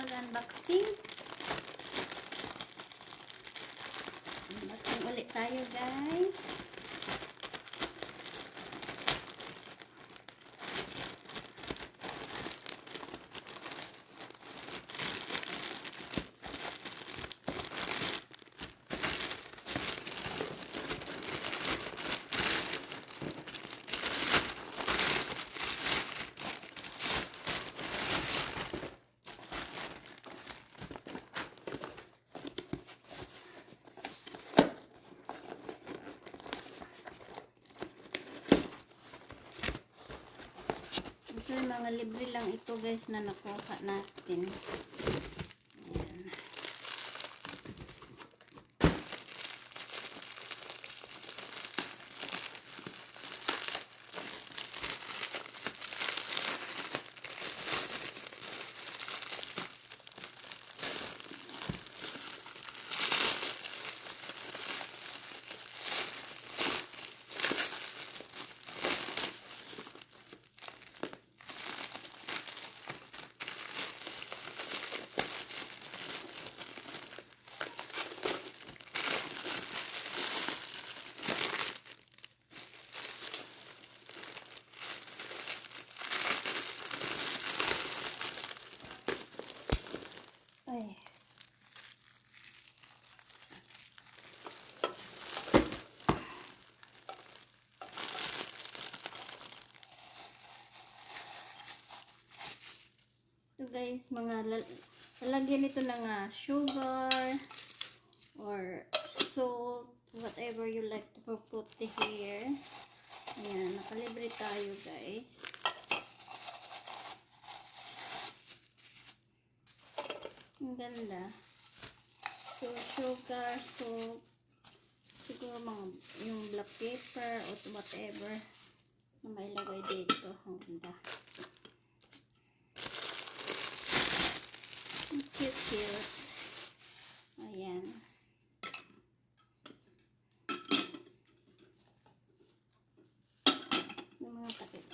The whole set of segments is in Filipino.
mag-unboxing. Unboxing ulit tayo, guys. Ito yung mga libre lang ito, guys, na nakuha natin. Ayan. Ay. So guys, mga lalagyan nito ng sugar or salt, whatever you like to put here. Ayan, nakalibre tayo, guys. Ang ganda. So, sugar, salt, siguro mga yung black pepper or whatever na may lagay dito. Ang ganda. Cute, cute. Ayan. Yung mga takip.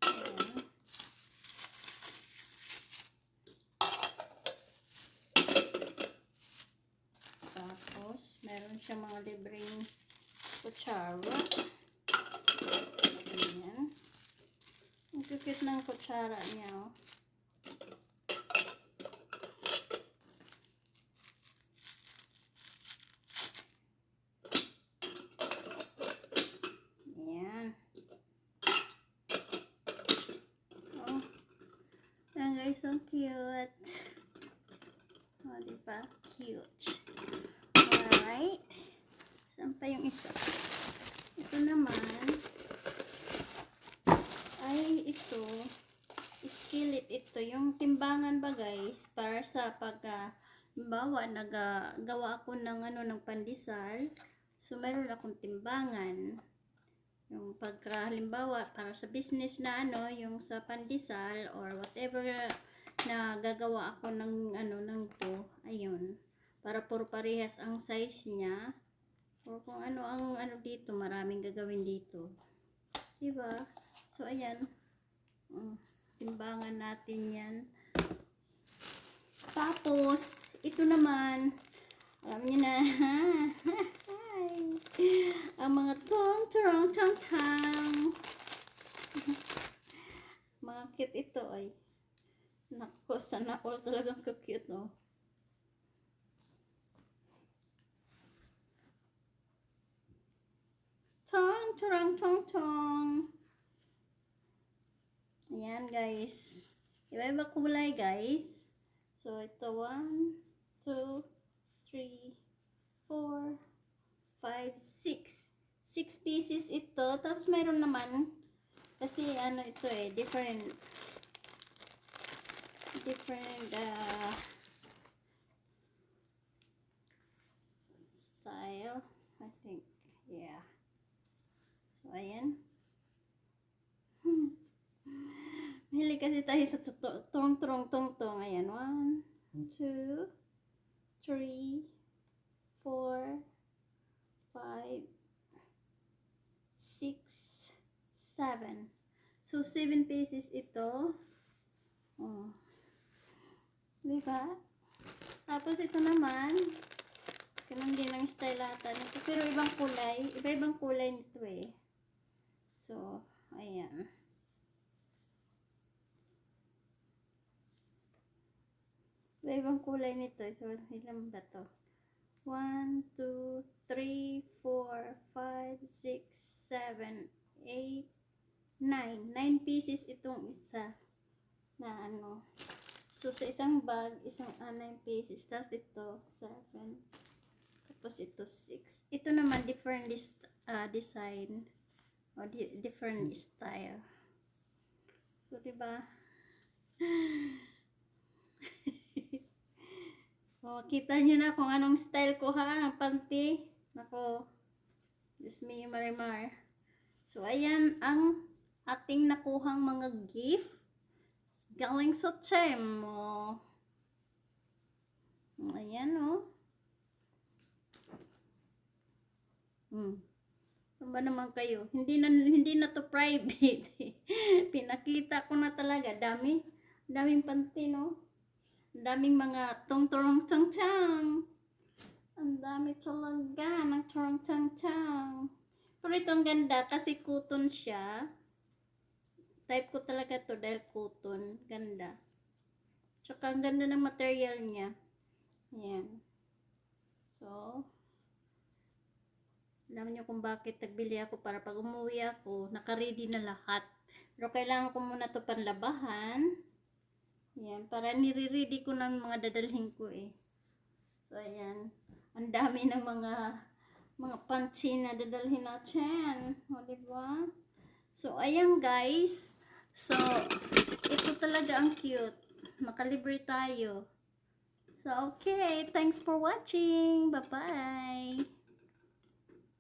Ayan. Tapos, meron siya mga libreng kutsara. Ayan. Ang cute ng kutsara niya, oh. Guys, so cute. Oh, diba? Cute. Alright. Saan pa yung isa? Ito naman ay ito. Skillet ito. Yung timbangan ba, guys? Para sa halimbawa, nagawa ako ng ng pandesal. So, meron akong timbangan. Yung halimbawa para sa business na yung sa pandesal or whatever na gagawa ako ng ng to, ayun, para puro parehas ang size niya, or kung ang dito, maraming gagawin dito, diba? So ayan, timbangan natin yan. Tapos ito naman, alam niyo na, ang mga tong mga cute ito ay. Nako, sana all talagang cute, no? Tong. Ayan, guys. Iba-iba kulay, guys. So, ito 1, 2, 3, 4, 5, 6. 6 pieces ito. Tapos, mayroon naman, kasi ito different style, I think. Yeah. So, ayan. Mahilig kasi tayo sa tong. Ayan. 1, 2, 3, 4, 5, 6, 7. So, 7 pieces ito. Oh. Diba? Tapos ito naman, ganun din ang style ata nito. Pero ibang kulay. Iba-ibang kulay nito eh. So, ayan. Iba-ibang kulay nito. So, ilan ba to? 1, 2, 3, 4, 5, 6, 7, 8, 9. 9 pieces itong isa na ano. So, sa isang bag, 9 pieces. Tapos ito, 7. Tapos ito, 6. Ito naman, different design. O, different style. So, diba? O, kita nyo na kung anong style ko ha, ang panty. Nako, Diyos me, Marimar. So, ayan ang ating nakuhang mga gift galing sa Temo. Ayan o. Ano ba naman kayo? Hindi na to private. Pinakita ko na talaga. Daming panty, no? Daming mga tong-torong chang-chang. Ang dami talaga ng torong chang-chang. Pero ito ang ganda kasi cotton siya. Type ko talaga to dahil cotton. Ganda. Tsaka ang ganda ng material niya. Ayan. So, alam niyo kung bakit nagbili ako para pag umuwi ako, naka-ready na lahat. Pero kailangan ko muna to panlabahan. Ayan, para nire-ready ko na yung mga dadalhin ko eh. So, ayan. Ang dami ng mga panty na dadalhin natin. O, diba? So, ayan guys. So, ito talaga ang cute. Makalibre tayo. So, okay. Thanks for watching. Bye-bye.